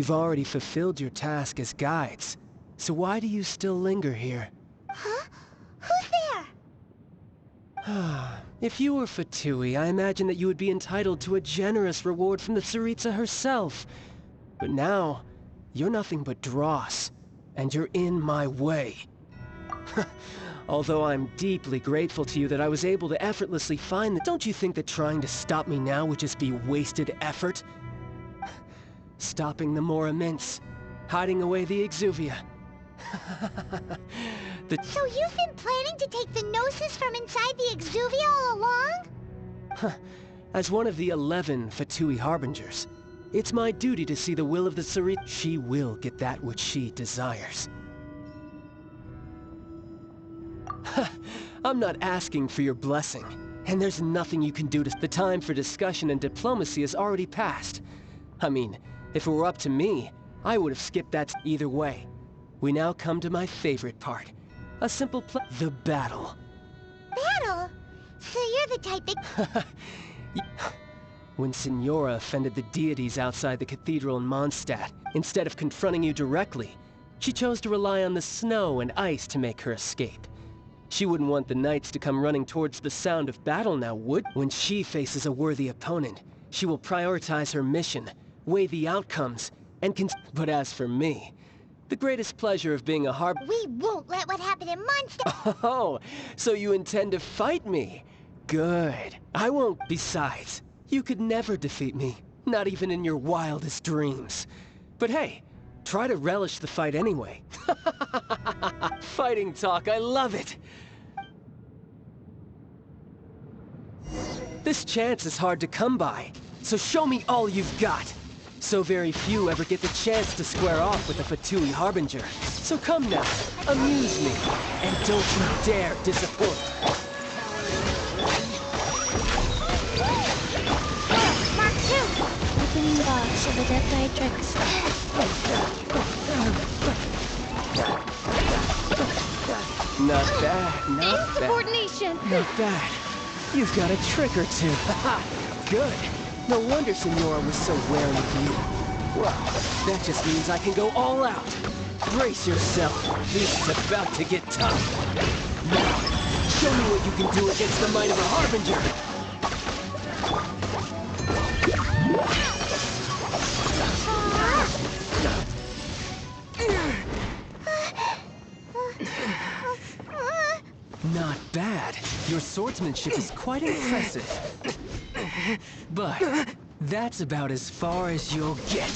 You've already fulfilled your task as guides, so why do you still linger here? Huh? Who's there? If you were Fatui, I imagine that you would be entitled to a generous reward from the Tsaritsa herself. But now, you're nothing but dross, and you're in my way. Although I'm deeply grateful to you that I was able to effortlessly find the... Don't you think that trying to stop me now would just be wasted effort? Stopping the Moramints, hiding away the Exuvia. So you've been planning to take the Gnosis from inside the Exuvia all along? As one of the 11 Fatui Harbingers, it's my duty to see the will of the Tsaritsa. She will get that which she desires. I'm not asking for your blessing, and there's nothing you can do to... The time for discussion and diplomacy has already passed. I mean, if it were up to me, I would have skipped that either way. We now come to my favorite part. A simple the battle. Battle? So you're the type that... When Signora offended the deities outside the cathedral in Mondstadt, instead of confronting you directly, she chose to rely on the snow and ice to make her escape. She wouldn't want the knights to come running towards the sound of battle now, would? When she faces a worthy opponent, she will prioritize her mission, weigh the outcomes, and But as for me, the greatest pleasure of being a We won't let what happened in Mondstadt... Oh, so you intend to fight me? Good. I won't. Besides, you could never defeat me, not even in your wildest dreams. But hey, try to relish the fight anyway. Fighting talk, I love it! This chance is hard to come by, so show me all you've got. So very few ever get the chance to square off with a Fatui Harbinger. So come now, amuse me, and don't you dare disappoint. Mark 2! Opening box of the Death Matrix. Not bad, not bad. Insubordination! Not bad. You've got a trick or two. Haha, good. No wonder Signora was so wary of you. Well, that just means I can go all out. Brace yourself. This is about to get tough. Now, show me what you can do against the might of a Harbinger. Not bad. Your swordsmanship is quite impressive. But that's about as far as you'll get.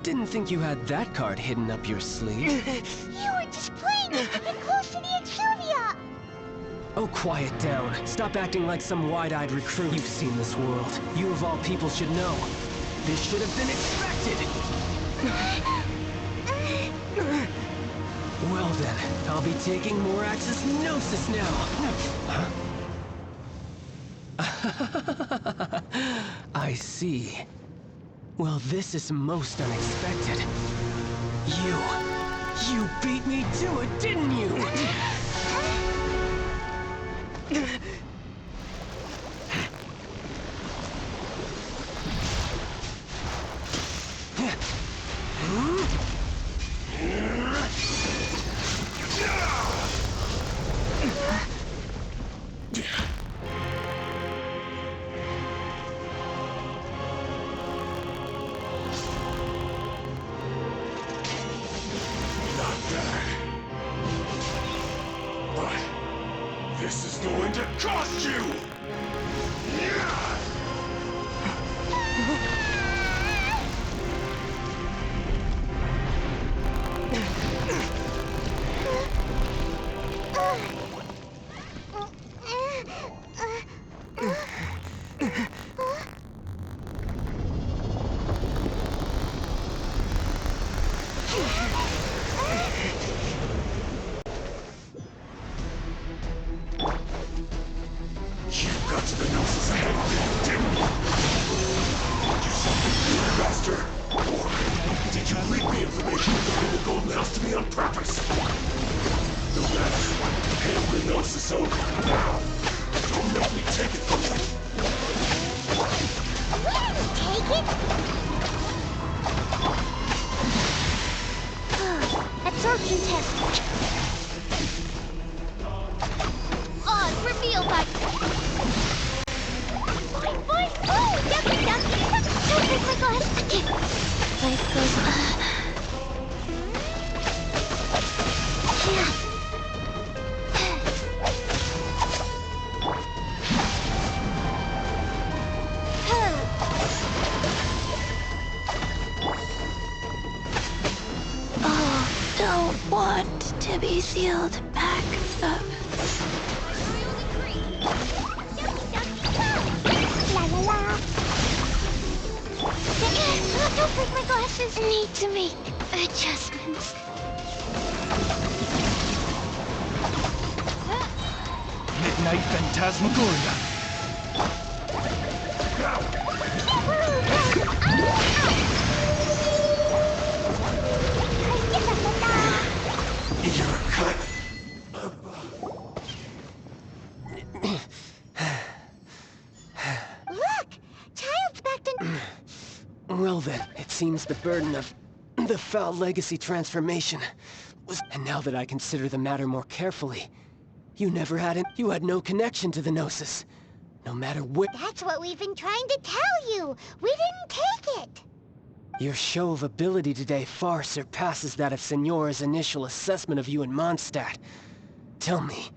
Didn't think you had that card hidden up your sleeve. You were just playing just to get close to the Exuvia! Oh, quiet down. Stop acting like some wide-eyed recruit. You've seen this world. You of all people should know. This should have been expected! Well then, I'll be taking Morax's Gnosis now! Huh? I see. Well, this is most unexpected. You beat me to it, didn't you? This is going to cost you! Did you leak the information in the Golden House to me on purpose? No matter. Hail the Gnosis over. Now! Don't make me take it from you! Take it? Absorption test. On reveal button. Boy, oh, ducky, ducky. Oh my gosh. Life goes on. Oh, don't want to be sealed back up. La la la. Don't break my glasses. Need to make adjustments. Midnight Phantasmagoria. You're cut. Look! Child's back to... Well then, it seems the burden of the foul legacy transformation was... And now that I consider the matter more carefully, you never had it. You had no connection to the Gnosis. No matter what... That's what we've been trying to tell you! We didn't take it! Your show of ability today far surpasses that of Signora's initial assessment of you in Mondstadt. Tell me,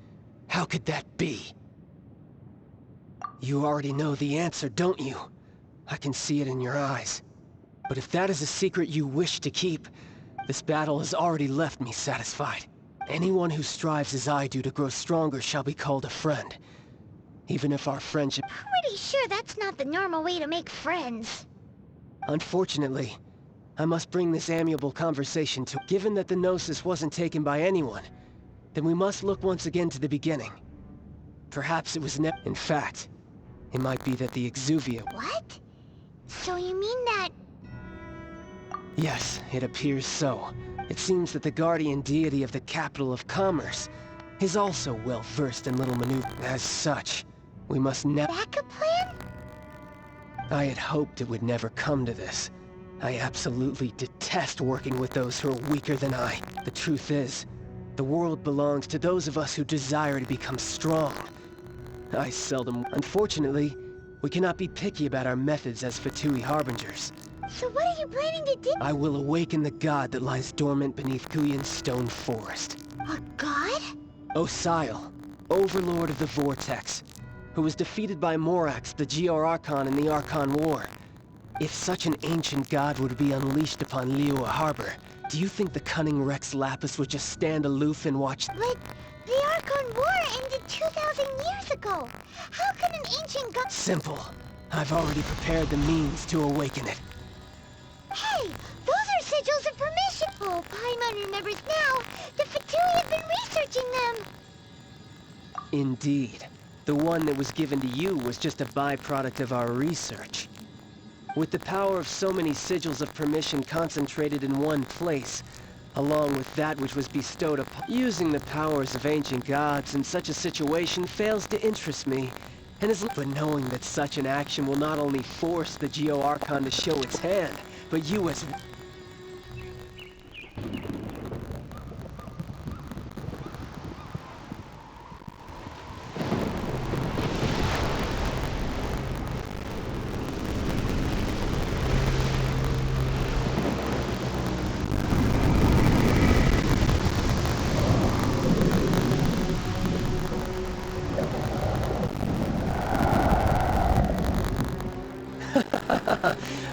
how could that be? You already know the answer, don't you? I can see it in your eyes. But if that is a secret you wish to keep, this battle has already left me satisfied. Anyone who strives as I do to grow stronger shall be called a friend. Even if our friendship... Pretty sure that's not the normal way to make friends. Unfortunately, I must bring this amiable conversation to... Given that the Gnosis wasn't taken by anyone, then we must look once again to the beginning. Perhaps it was In fact, it might be that the Exuvia... What? So you mean that... Yes, it appears so. It seems that the guardian deity of the capital of commerce is also well-versed in little maneuver. As such, we must Backup plan? I had hoped it would never come to this. I absolutely detest working with those who are weaker than I. The truth is, the world belongs to those of us who desire to become strong. I seldom... Unfortunately, we cannot be picky about our methods as Fatui Harbingers. So what are you planning to do? I will awaken the god that lies dormant beneath Guyon's stone forest. A god? Osile, overlord of the Vortex, who was defeated by Morax, the Geor Archon in the Archon War. If such an ancient god were to be unleashed upon Liyue Harbor, do you think the cunning Rex Lapis would just stand aloof and watch... But the Archon War ended 2,000 years ago. How could an ancient god... Simple. I've already prepared the means to awaken it. Hey! Those are sigils of permission! Oh, Paimon remembers now! The Fatui have been researching them! Indeed. The one that was given to you was just a byproduct of our research. With the power of so many sigils of permission concentrated in one place, along with that which was bestowed upon... Using the powers of ancient gods in such a situation fails to interest me, and is... But knowing that such an action will not only force the Geo Archon to show its hand, but you as...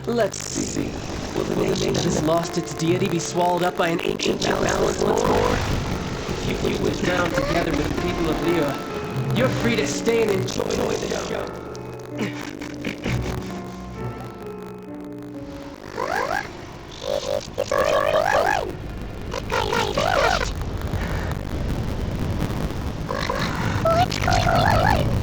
Let's see. Will the nation that has lost its deity be swallowed up by an ancient balance once more? If you wish down together with the people of Liyue, you're free to stay and enjoy the show. What's going on?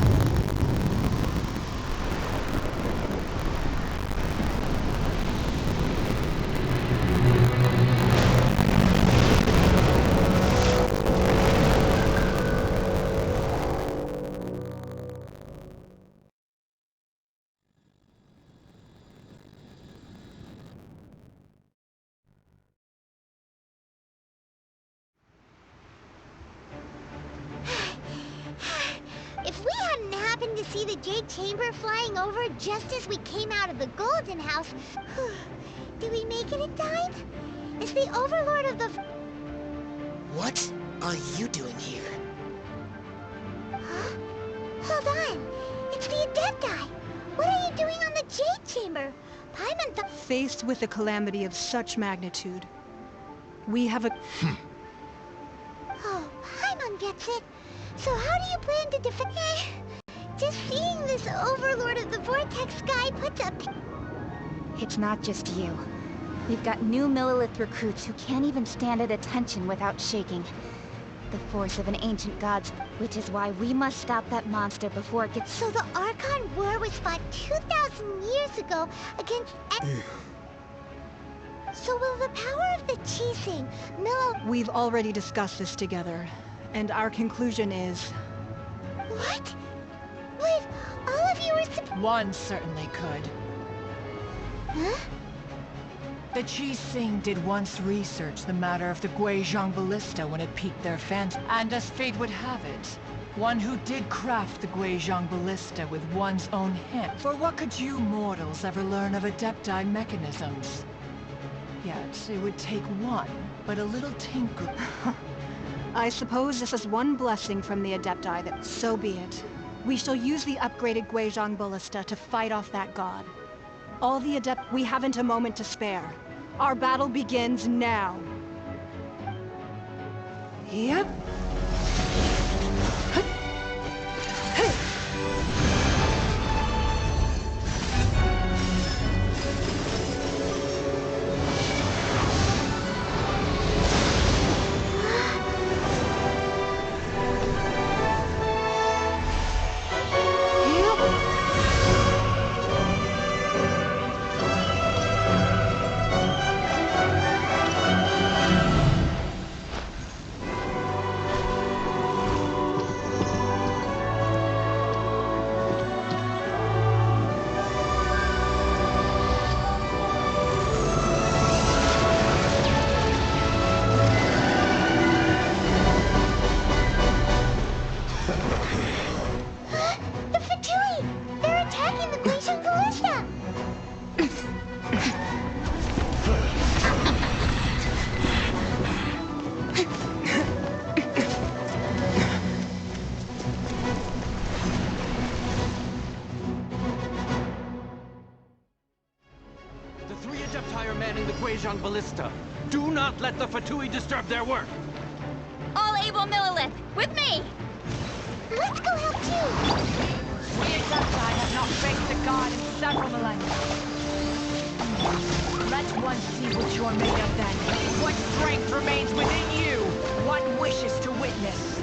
happened to see the Jade Chamber flying over just as we came out of the Golden House. Did we make it in time? Is the Overlord of the... What are you doing here? Huh? Hold on. It's the Adepti. What are you doing on the Jade Chamber? Paimon Faced with a calamity of such magnitude, we have a... Oh, Paimon gets it. So how do you plan to defend... Just seeing this Overlord of the Vortex guy puts up... It's not just you. We've got new Millilith recruits who can't even stand at attention without shaking. The force of an ancient god's, which is why we must stop that monster before it gets... So the Archon War was fought 2,000 years ago against... So will the power of the Qixing, We've already discussed this together, and our conclusion is... What? Wait, all of you were One certainly could. Huh? The Qixing did once research the matter of the Guizhong Ballista when it piqued their fancy. And as fate would have it, one who did craft the Guizhong Ballista with one's own hand. For what could you mortals ever learn of Adepti mechanisms? Yet, it would take one, but a little tinkle. I suppose this is one blessing from the Adepti that... So be it. We shall use the upgraded Guizhong Ballista to fight off that god. All the Adept... We haven't a moment to spare. Our battle begins now. Yep. The Fatui! They're attacking the Glacial Ballista! The three Adepti are manning the Guizhong Ballista. Do not let the Fatui disturb their work! All able Millilith, with me! Let's go help too! We Adepti have not faced a god in several millennia. Let one see what you're made of then. What strength remains within you? What wishes to witness?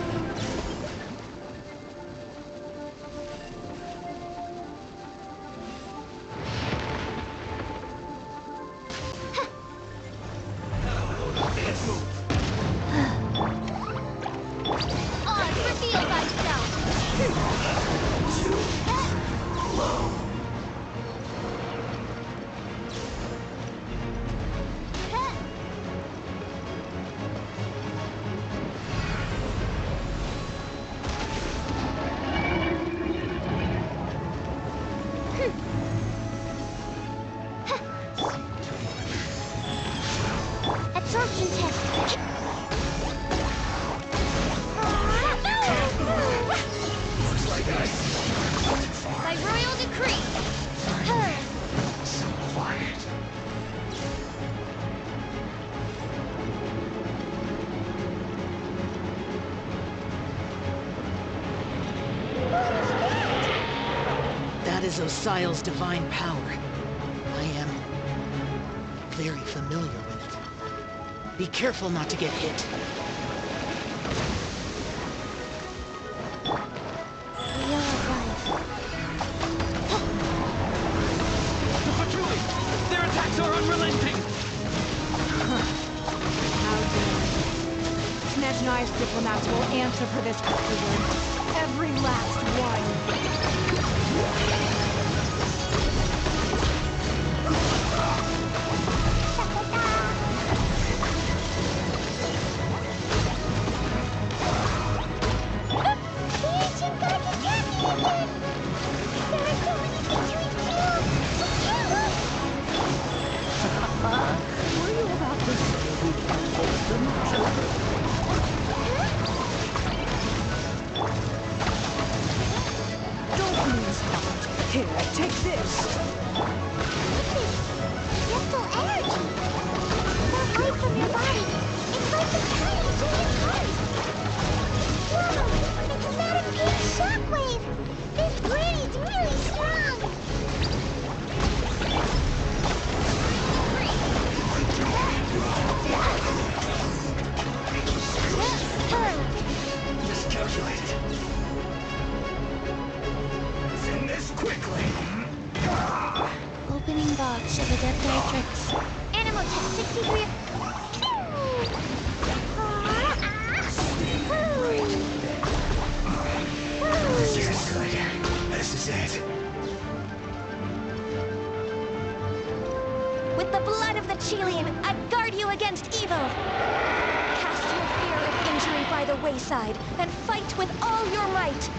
On, reveal thyself! Absorption test. By royal decree. So quiet. That is Osial's divine power. I am very familiar with it. Be careful not to get hit. The Fatui! Their attacks are unrelenting! How dare. Snezhnai's diplomats will answer for this afterward. Every last one. The ancient gods attack me again! half of your body. It's like the tiny giant heart. Whoa! It's not a pink shockwave! This granny's really strong! Miscalculated. Send this quickly. Opening box of Adepti tricks. Animal test 63. This isn't good. This is it. With the blood of the Chilian, I guard you against evil. Cast your fear of injury by the wayside, and fight with all your might.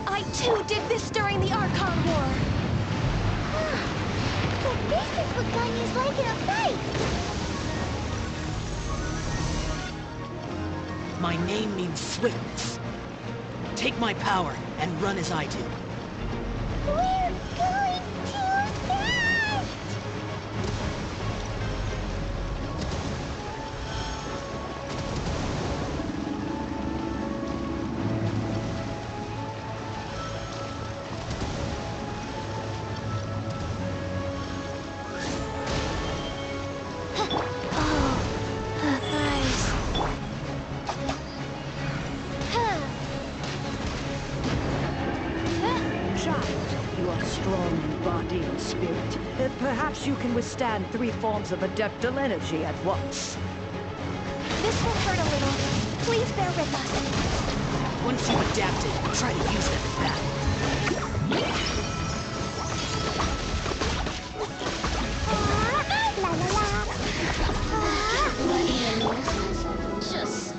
I too did this during the Archon War. So this is what Ganyu's like in a fight! My name means swiftness. Take my power and run as I do. We're going too fast! You are strong in body and spirit. Perhaps you can withstand 3 forms of adeptal energy at once. This will hurt a little. Please bear with us. Once you've adapted, try to use them in battle. La la la! Just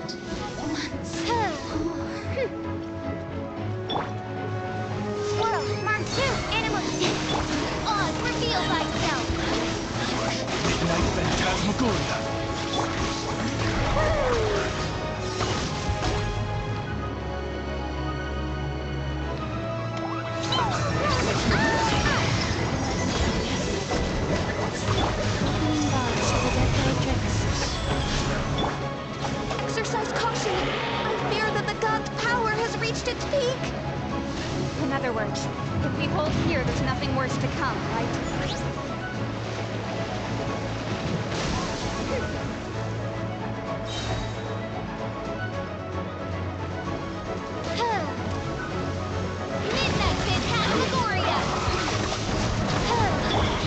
Swirl, monsoon, animal stick! Oz, reveal thyself! Midnight Phantasmagoria. opening box of Adepti tricks. Exercise caution. I fear that the god's power has reached its peak. In other words, if we hold here, there's nothing worse to come, right? Midnight Phantasmagoria!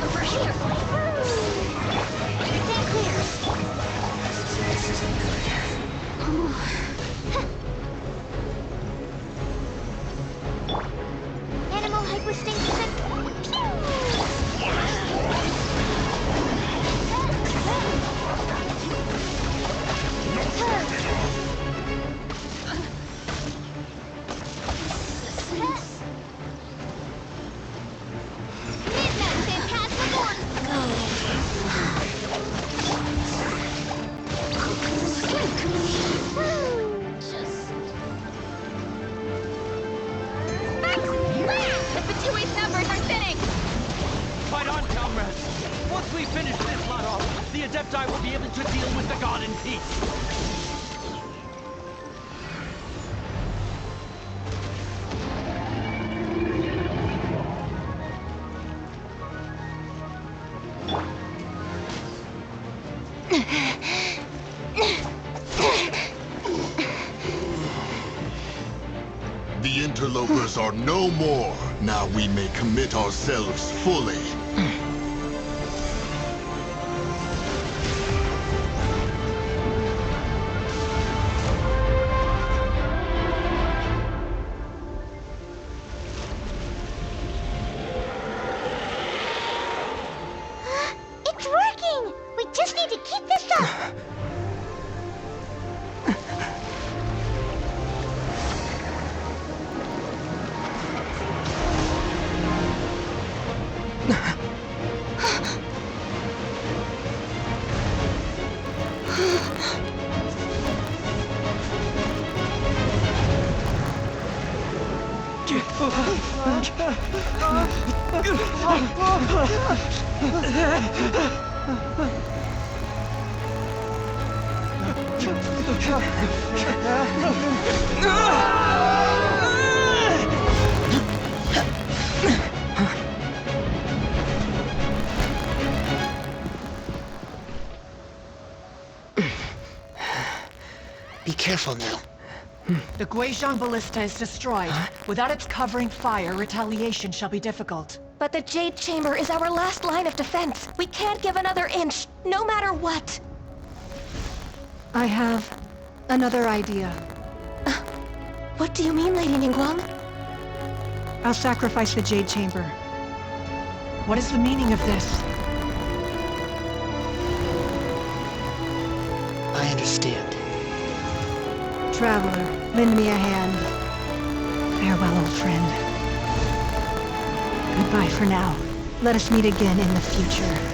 Over here! Stay clear! This isn't good. Animal hypostinction! Midnight Phantasmagoria! The Fatui's numbers are thinning! Fight on, comrades! Once we finish this lot off, the Adepti will be able to deal with the god in peace. The interlopers are no more. Now we may commit ourselves fully. It's working! We just need to keep this up! Be careful now. The Guizhong Ballista is destroyed. Without its covering fire, retaliation shall be difficult. But the Jade Chamber is our last line of defense. We can't give another inch, no matter what. I have another idea. What do you mean, Lady Ningguang? I'll sacrifice the Jade Chamber. What is the meaning of this? I understand. Traveler, lend me a hand. Farewell, old friend. Goodbye for now. Let us meet again in the future.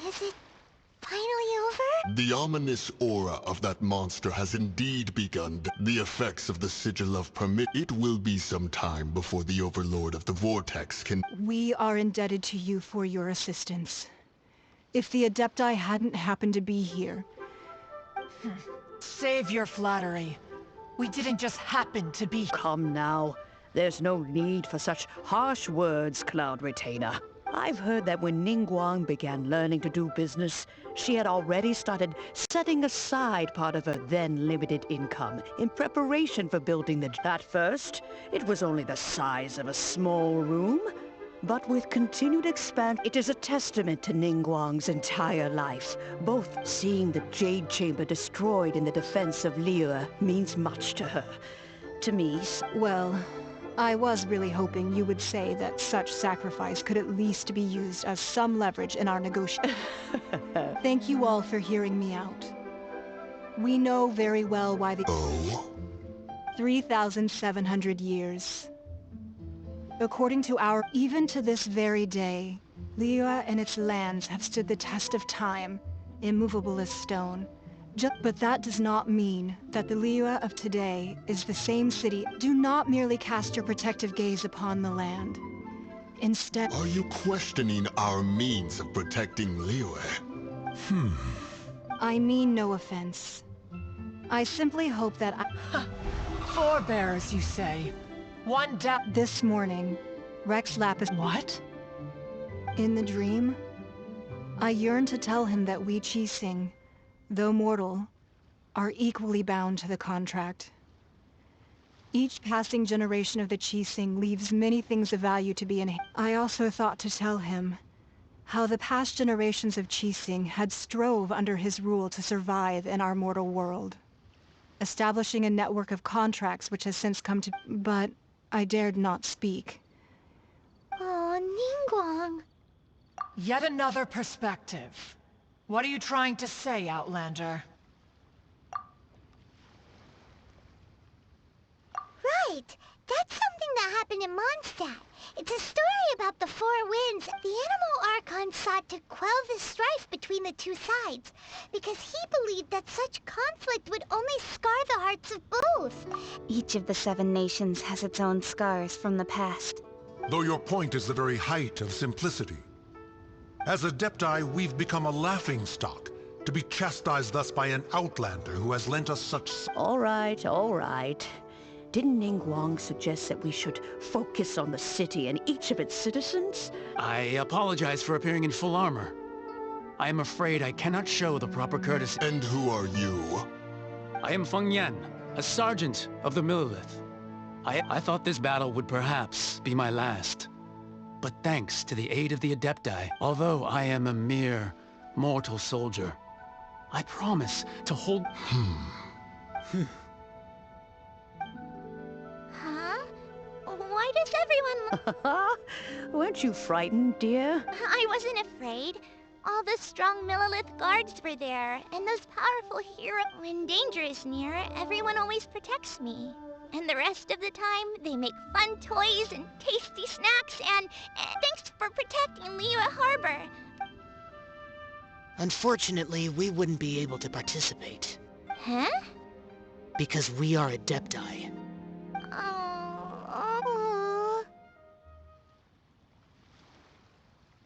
Is it finally over? The ominous aura of that monster has indeed begun. The effects of the Sigil of Permit. It will be some time before the Overlord of the Vortex can... We are indebted to you for your assistance. If the Adepti hadn't happened to be here... Save your flattery. We didn't just happen to be... Come now. There's no need for such harsh words, Cloud Retainer. I've heard that when Ningguang began learning to do business, she had already started setting aside part of her then limited income in preparation for building the... At first, it was only the size of a small room, but with continued expansion, it is a testament to Ningguang's entire life. Both seeing the Jade Chamber destroyed in the defense of Liyue means much to her. To me... Well, I was really hoping you would say that such sacrifice could at least be used as some leverage in our negotiation. Thank you all for hearing me out. We know very well why the... Oh? 3,700 years. According to our... Even to this very day, Liyue and its lands have stood the test of time, immovable as stone. But that does not mean that the Liyue of today is the same city. Do not merely cast your protective gaze upon the land. Instead... Are you questioning our means of protecting Liyue? I mean no offense. I simply hope that Forebears, you say? One down... This morning, Rex Lapis... What? In the dream, I yearned to tell him that we Qixing, though mortal, are equally bound to the contract. Each passing generation of the Qixing leaves many things of value to be inherited. I also thought to tell him how the past generations of Qixing had strove under his rule to survive in our mortal world, establishing a network of contracts which has since come to... But I dared not speak. Oh, Ningguang. Yet another perspective. What are you trying to say, Outlander? Right! That's something that happened in Mondstadt. It's a story about the Four Winds. The Animal Archon sought to quell the strife between the two sides, because he believed that such conflict would only scar the hearts of both. Each of the 7 nations has its own scars from the past. Though your point is the very height of simplicity. As Adepti, we've become a laughingstock, to be chastised thus by an Outlander who has lent us such... All right, all right. Didn't Ningguang suggest that we should focus on the city and each of its citizens? I apologize for appearing in full armor. I am afraid I cannot show the proper courtesy. And who are you? I am Feng Yan, a sergeant of the Millelith. I thought this battle would perhaps be my last. But thanks to the aid of the Adepti, although I am a mere mortal soldier, I promise to hold... Huh? Why does everyone... Weren't you frightened, dear? I wasn't afraid. All the strong Millelith guards were there, and those powerful heroes. When danger is near, everyone always protects me. And the rest of the time, they make fun toys and tasty snacks, and thanks for protecting Liyue Harbor. Unfortunately, we wouldn't be able to participate. Huh? Because we are Adepti. Oh.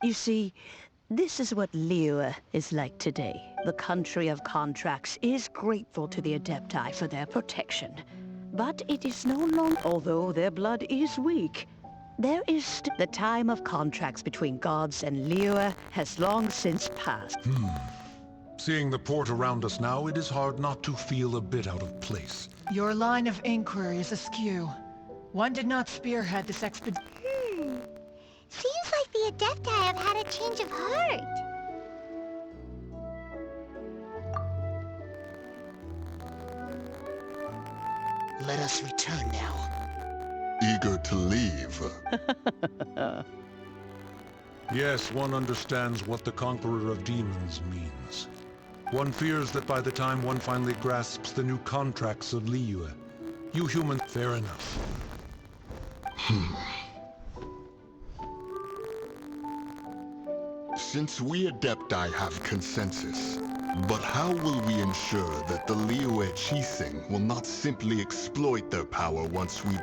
You see, this is what Liyue is like today. The country of contracts is grateful to the Adepti for their protection. But it is no longer, although their blood is weak. There is the time of contracts between gods and Liyue has long since passed. Seeing the port around us now, it is hard not to feel a bit out of place. Your line of inquiry is askew. One did not spearhead this expedition. Seems like the Adepti have had a change of heart. Let us return now. Eager to leave. Yes, one understands what the Conqueror of Demons means. One fears that by the time one finally grasps the new contracts of Liyue, you humans... Fair enough. Since we Adepti have consensus, but how will we ensure that the Liyue Qixing will not simply exploit their power once we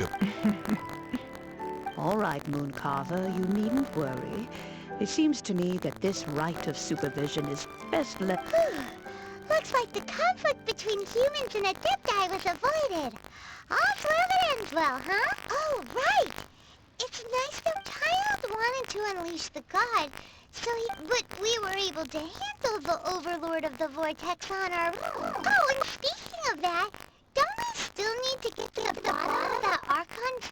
All right, Mooncarver, you needn't worry. It seems to me that this right of supervision is best left... Looks like the conflict between humans and Adepti was avoided. All's well that ends well, huh? Oh, right! It's nice that Child wanted to unleash the god, but we were able to handle the Overlord of the Vortex on our own. Oh, and speaking of that, don't we still need to get to the bottom of that Archon's...